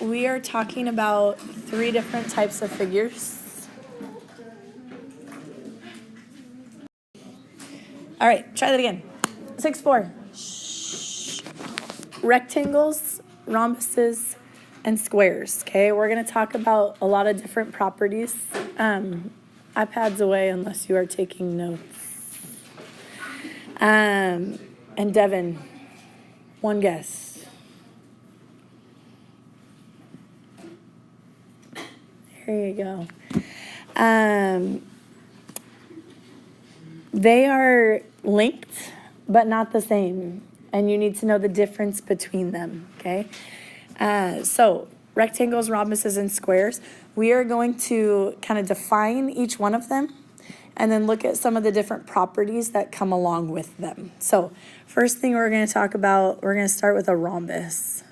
we are talking about 3 different types of figures. All right, try that again. 6-4. Rectangles, rhombuses, and squares. Okay, we're going to talk about a lot of different properties. iPad's away unless you are taking notes. And Devin, one guess. There you go. They are linked, but not the same. And you need to know the difference between them, okay? So rectangles, rhombuses, and squares. We are going to kind of define each one of them and then look at some of the different properties that come along with them. So first thing we're going to talk about, we're going to start with a rhombus.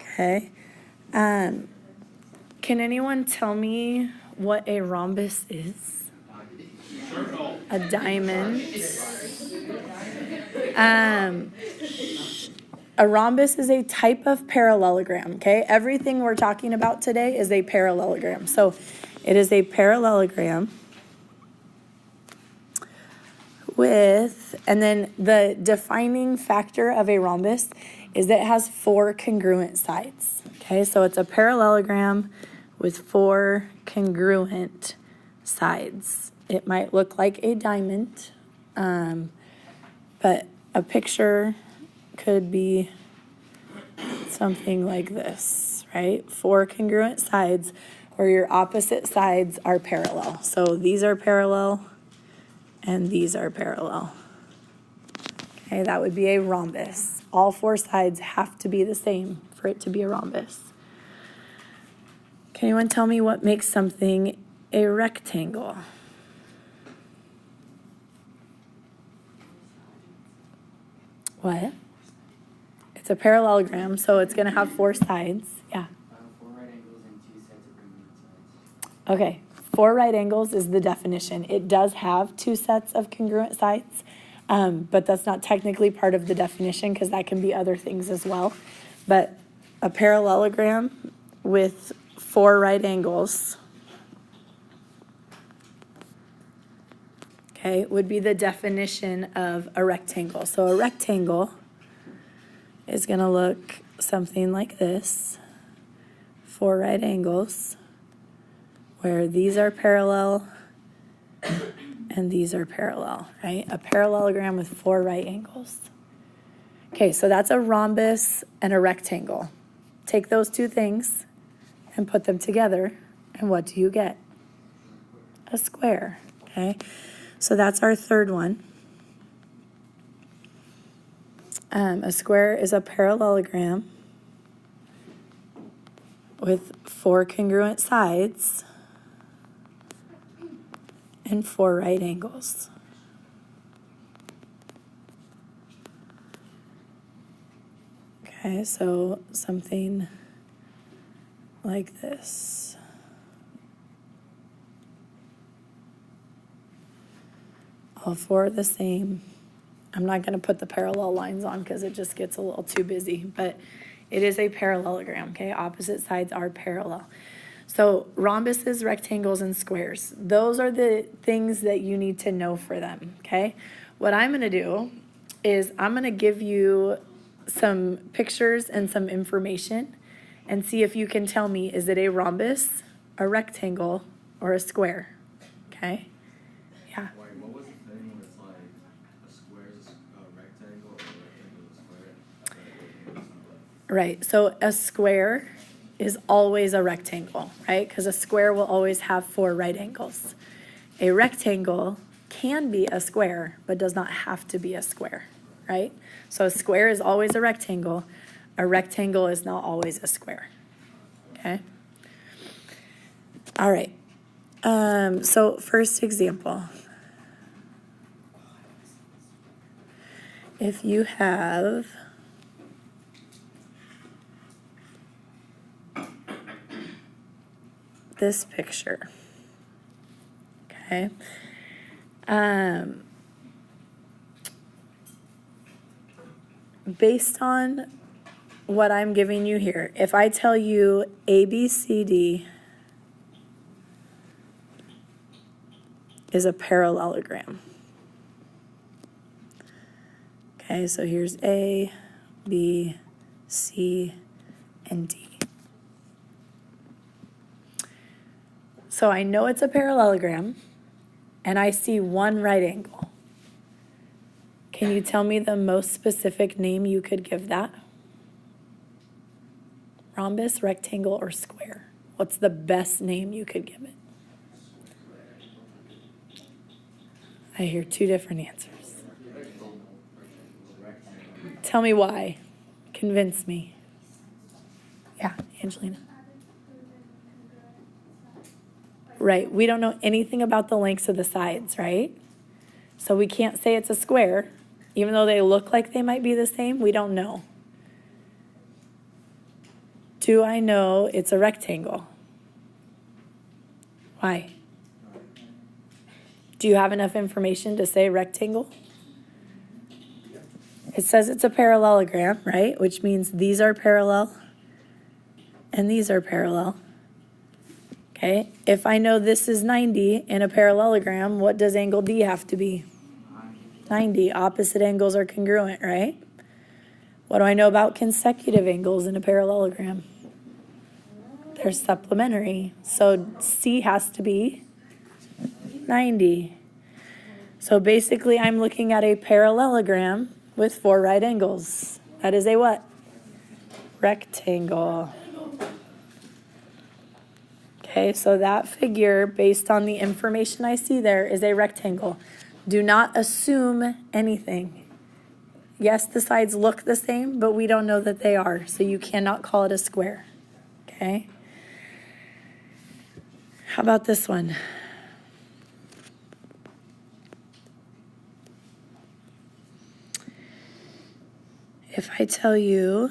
Okay. Can anyone tell me what a rhombus is? A diamond. A rhombus is a type of parallelogram, okay? Everything we're talking about today is a parallelogram. So it is a parallelogram with, and then the defining factor of a rhombus is that it has 4 congruent sides, okay? So it's a parallelogram with 4 congruent sides. It might look like a diamond, but a picture could be something like this, right? 4 congruent sides where your opposite sides are parallel. So these are parallel and these are parallel. Okay, that would be a rhombus. All 4 sides have to be the same for it to be a rhombus. Can anyone tell me what makes something a rectangle? What? It's a parallelogram, so it's going to have 4 sides. Yeah. 4 right angles and 2 sets of congruent sides. Okay. 4 right angles is the definition. It does have 2 sets of congruent sides, but that's not technically part of the definition because that can be other things as well. But a parallelogram with 4 right angles, okay, would be the definition of a rectangle. So a rectangle is going to look something like this. 4 right angles where these are parallel and these are parallel, right? A parallelogram with 4 right angles. Okay, so that's a rhombus and a rectangle. Take those 2 things and put them together, and what do you get? A square, okay? So that's our third one. A square is a parallelogram with 4 congruent sides and 4 right angles. Okay, so something like this. All 4 are the same. I'm not going to put the parallel lines on because it just gets a little too busy, but it is a parallelogram, okay? Opposite sides are parallel. So rhombuses, rectangles, and squares. Those are the things that you need to know for them, okay? What I'm going to do is I'm going to give you some pictures and some information and see if you can tell me, is it a rhombus, a rectangle, or a square, okay? Yeah. Wait, what was the thing where it's like a square is a rectangle or a rectangle is a square? Right, so a square is always a rectangle, right? Because a square will always have 4 right angles. A rectangle can be a square, but does not have to be a square, right? So a square is always a rectangle. A rectangle is not always a square, okay? All right, so first example. If you have this picture, okay? Based on what I'm giving you here. If I tell you ABCD is a parallelogram. Okay, so here's A, B, C, and D. So I know it's a parallelogram, and I see one right angle. Can you tell me the most specific name you could give that? Rhombus, rectangle, or square? What's the best name you could give it? I hear two different answers. Tell me why. Convince me. Yeah, Angelina. Right, we don't know anything about the lengths of the sides, right? So we can't say it's a square. Even though they look like they might be the same, we don't know. Do I know it's a rectangle? Why? Do you have enough information to say rectangle? It says it's a parallelogram, right? Which means these are parallel and these are parallel. Okay, if I know this is 90 in a parallelogram, what does angle D have to be? 90. Opposite angles are congruent, right? What do I know about consecutive angles in a parallelogram? They're supplementary. So C has to be 90. So basically, I'm looking at a parallelogram with 4 right angles. That is a what? Rectangle. Okay, so that figure, based on the information I see there, is a rectangle. Do not assume anything. Yes, the sides look the same, but we don't know that they are, so you cannot call it a square. Okay? How about this one? If I tell you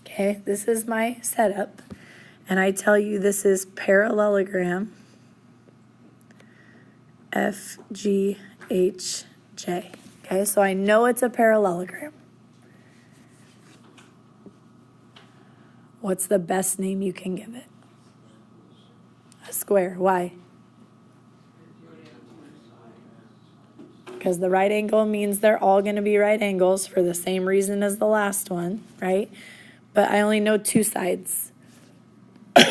okay, this is my setup, and I tell you this is parallelogram F, G, H, J. Okay, so I know it's a parallelogram. What's the best name you can give it? A square. Why? Because the right angle means they're all going to be right angles for the same reason as the last one, right? But I only know 2 sides. Do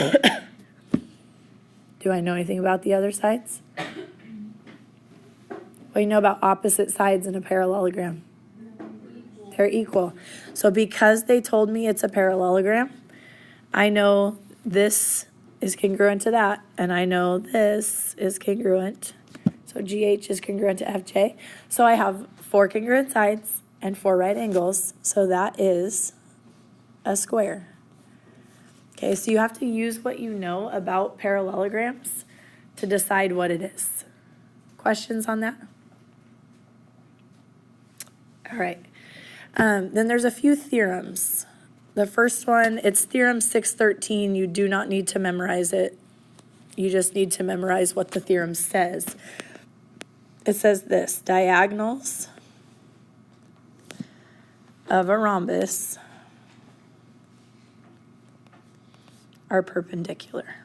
I know anything about the other sides? What do you know about opposite sides in a parallelogram? They're equal. So because they told me it's a parallelogram, I know this is congruent to that, and I know this is congruent. So GH is congruent to FJ. So I have 4 congruent sides and 4 right angles, so that is a square. Okay, so you have to use what you know about parallelograms to decide what it is. Questions on that? All right. Then there's a few theorems. The first one, it's theorem 613. You do not need to memorize it. You just need to memorize what the theorem says. It says this: diagonals of a rhombus are perpendicular.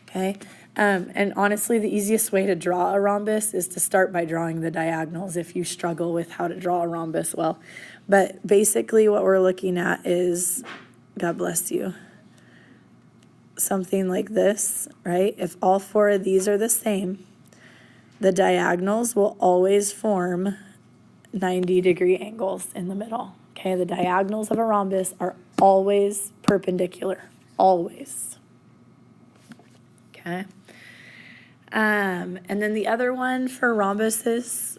Okay? And honestly, the easiest way to draw a rhombus is to start by drawing the diagonals if you struggle with how to draw a rhombus well. But basically what we're looking at is, God bless you, something like this, right? If all 4 of these are the same, the diagonals will always form 90-degree angles in the middle. Okay, the diagonals of a rhombus are always perpendicular, always. Okay. And then the other one for rhombuses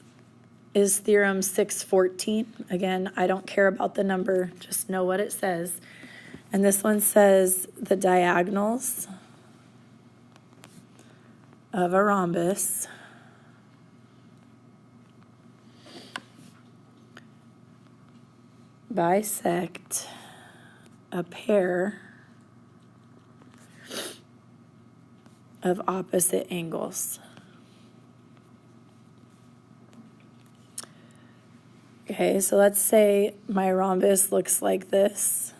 is theorem 614. Again, I don't care about the number, just know what it says. And this one says the diagonals of a rhombus bisect a pair of opposite angles. Okay, so let's say my rhombus looks like this.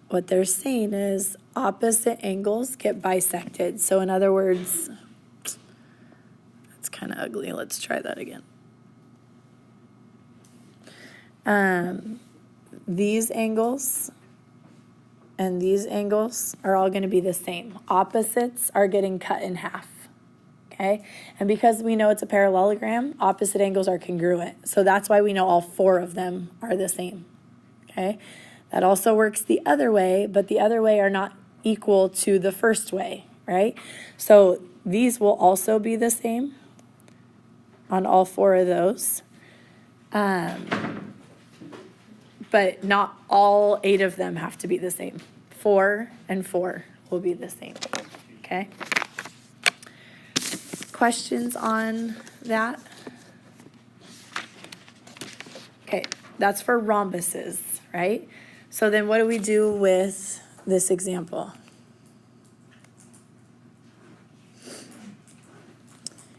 What they're saying is opposite angles get bisected. So in other words, that's kind of ugly. Let's try that again. These angles and these angles are all going to be the same. Opposites are getting cut in half. Okay, and because we know it's a parallelogram, opposite angles are congruent. So that's why we know all four of them are the same. Okay, that also works the other way, but the other way are not equal to the first way, right? So these will also be the same on all four of those. But not all 8 of them have to be the same. 4 and 4 will be the same. Okay? Questions on that? Okay, that's for rhombuses, right? So then what do we do with this example?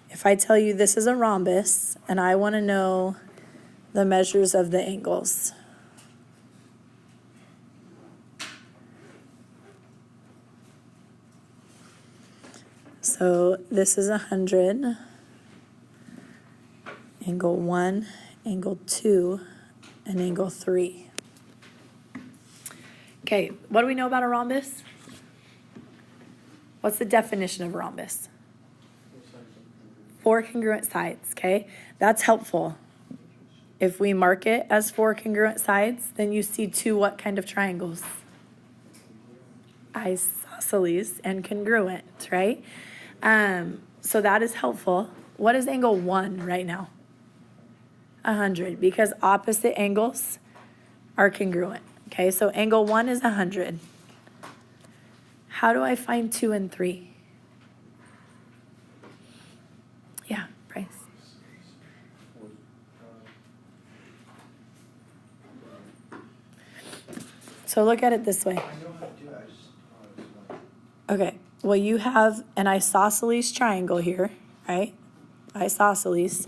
If I tell you this is a rhombus and I want to know the measures of the angles. So this is 100, angle 1, angle 2, and angle 3. Okay, what do we know about a rhombus? What's the definition of a rhombus? 4 congruent sides, okay? That's helpful. If we mark it as 4 congruent sides, then you see 2 what kind of triangles? Isosceles and congruent, right? So that is helpful. What is angle 1 right now? 100, because opposite angles are congruent. Okay, so angle 1 is 100. How do I find 2 and 3? Yeah, Bryce. So look at it this way. Okay, well, you have an isosceles triangle here, right? Isosceles,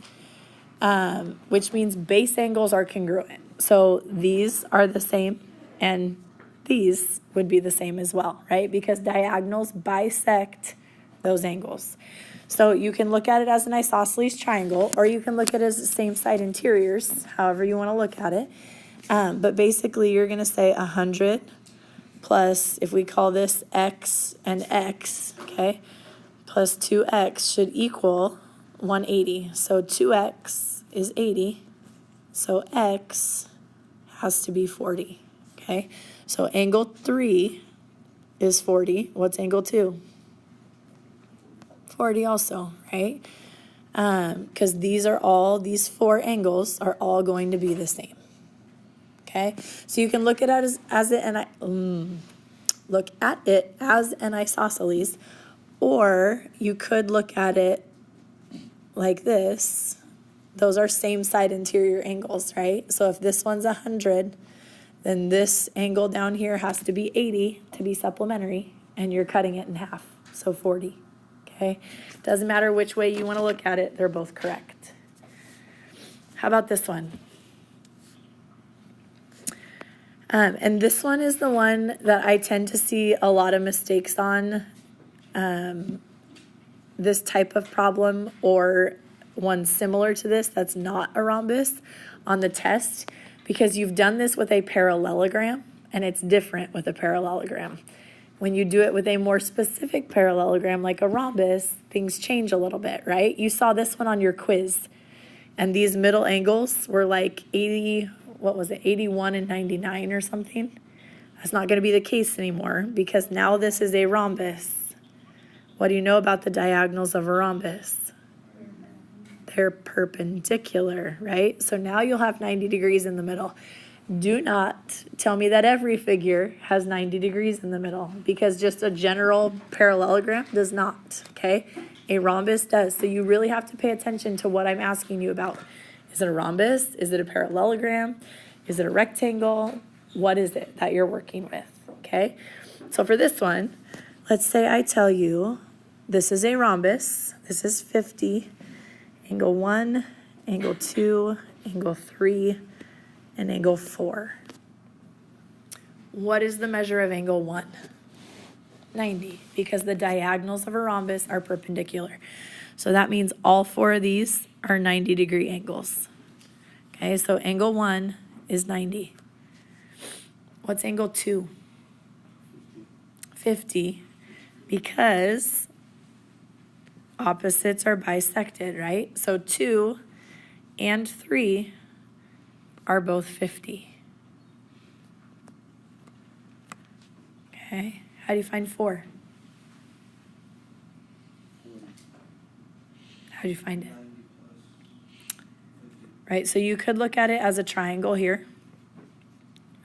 which means base angles are congruent. So these are the same, and these would be the same as well, right? Because diagonals bisect those angles. So you can look at it as an isosceles triangle, or you can look at it as the same side interiors, however you want to look at it. But basically, you're going to say 100 plus, if we call this x and x, okay, plus 2x should equal 180. So 2x is 80, so x has to be 40, okay? So angle 3 is 40. What's angle 2? 40 also, right? Because these 4 angles are all going to be the same. Okay, so you can look at it as an isosceles, or you could look at it like this. Those are same side interior angles, right? So if this one's 100, then this angle down here has to be 80 to be supplementary, and you're cutting it in half, so 40. Okay, doesn't matter which way you want to look at it, they're both correct. How about this one? And this one is the one that I tend to see a lot of mistakes on, this type of problem, or one similar to this that's not a rhombus on the test, because you've done this with a parallelogram, and it's different with a parallelogram. When you do it with a more specific parallelogram like a rhombus, things change a little bit, right? You saw this one on your quiz, and these middle angles were like 81 and 99 or something? That's not going to be the case anymore, because now this is a rhombus. What do you know about the diagonals of a rhombus? They're perpendicular, right? So now you'll have 90 degrees in the middle. Do not tell me that every figure has 90 degrees in the middle, because just a general parallelogram does not, okay? A rhombus does. So you really have to pay attention to what I'm asking you about. Is it a rhombus? Is it a parallelogram? Is it a rectangle? What is it that you're working with? Okay, so for this one, let's say I tell you this is a rhombus. This is 50, angle 1, angle 2, angle 3, and angle 4. What is the measure of angle 1? 90, because the diagonals of a rhombus are perpendicular. So that means all 4 of these are 90-degree angles. Okay, so angle 1 is 90. What's angle 2? 50, because opposites are bisected, right? So 2 and 3 are both 50. Okay, how do you find 4? How do you find it? Right, so you could look at it as a triangle here,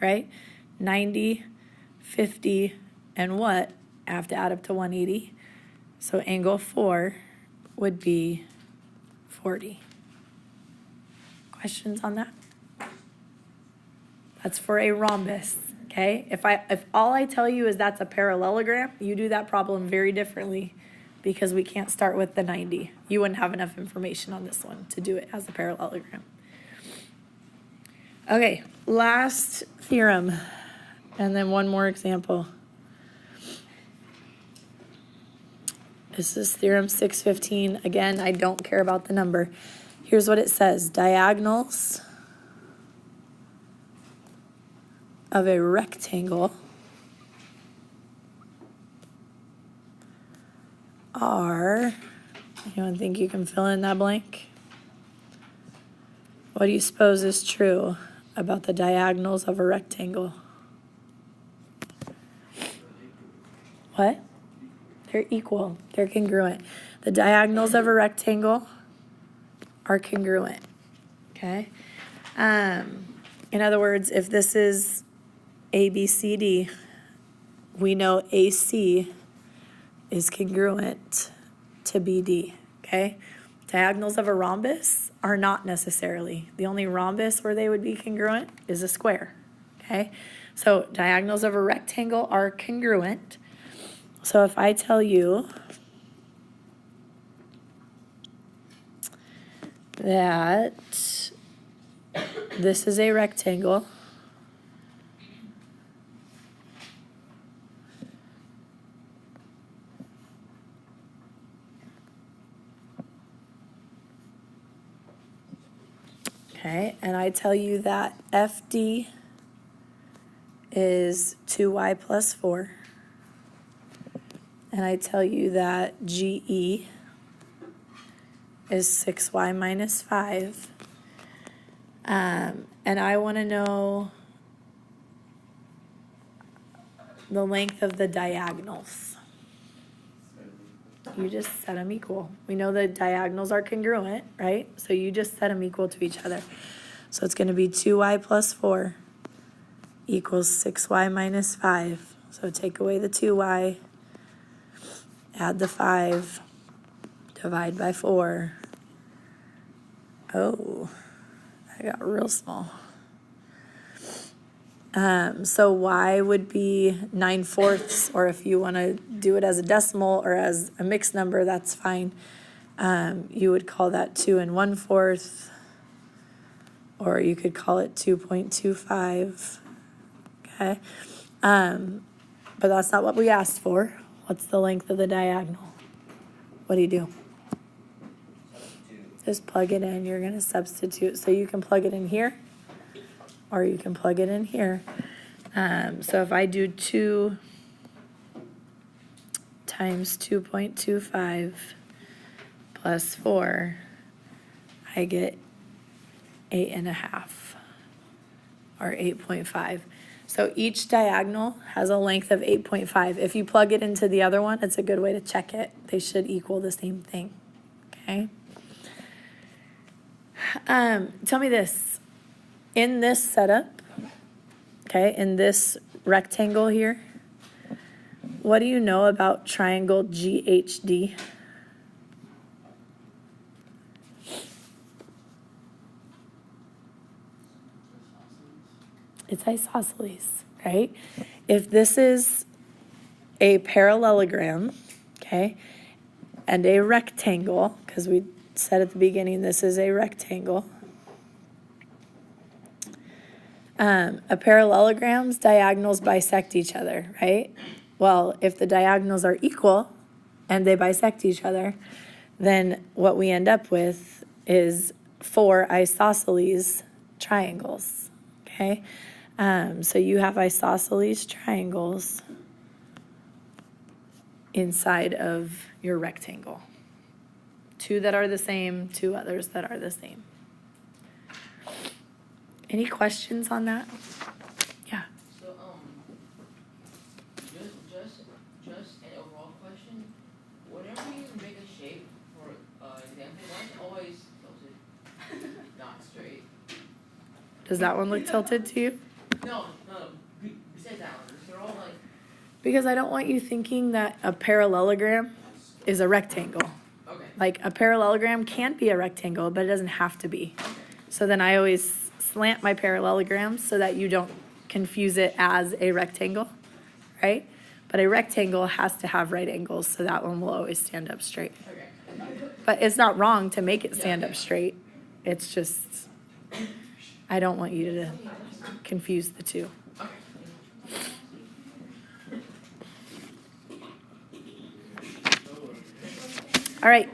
right? 90, 50, and what? I have to add up to 180. So angle 4 would be 40. Questions on that? That's for a rhombus, okay? If all I tell you is that's a parallelogram, you do that problem very differently because we can't start with the 90. You wouldn't have enough information on this one to do it as a parallelogram. Okay, last theorem, and then one more example. This is theorem 615. Again, I don't care about the number. Here's what it says. Diagonals of a rectangle are, anyone think you can fill in that blank? What do you suppose is true about the diagonals of a rectangle? What? They're equal. They're congruent. The diagonals of a rectangle are congruent. Okay? In other words, if this is ABCD, we know AC is congruent to BD. Okay? Diagonals of a rhombus are not necessarily. The only rhombus where they would be congruent is a square. Okay? So diagonals of a rectangle are congruent. So if I tell you that this is a rectangle, okay, and I tell you that FD is 2y plus 4, and I tell you that GE is 6y minus 5, and I want to know the length of the diagonals. You just set them equal. We know the diagonals are congruent, right? So you just set them equal to each other. So it's going to be 2y plus 4 equals 6y minus 5. So take away the 2y, add the 5, divide by 4. Oh, that got real small. So y would be 9/4, or if you want to do it as a decimal or as a mixed number, that's fine. You would call that 2 1/4, or you could call it 2.25. Okay, but that's not what we asked for. What's the length of the diagonal? What do you do? Just plug it in. You're going to substitute. So you can plug it in here, or you can plug it in here. So if I do 2 times 2.25 plus 4, I get 8.5, or 8.5. So each diagonal has a length of 8.5. If you plug it into the other one, it's a good way to check it. They should equal the same thing. Okay? Tell me this. In this setup, okay, in this rectangle here, what do you know about triangle GHD? It's isosceles, right? If this is a parallelogram, okay, and a rectangle, because we said at the beginning this is a rectangle. A parallelogram's diagonals bisect each other, right? Well, if the diagonals are equal and they bisect each other, then what we end up with is 4 isosceles triangles, okay? So you have isosceles triangles inside of your rectangle. 2 that are the same, 2 others that are the same. Any questions on that? Yeah. So, just an overall question. Whenever you make a shape, for example, why is it always tilted, not straight? Does that one look tilted to you? No. Besides that one, they're all like. Because I don't want you thinking that a parallelogram is a rectangle. Okay. Like a parallelogram can be a rectangle, but it doesn't have to be. So then I always slant my parallelograms so that you don't confuse it as a rectangle, right? But a rectangle has to have right angles, so that one will always stand up straight. Okay. But it's not wrong to make it stand up straight. It's just, I don't want you to confuse the two. All right.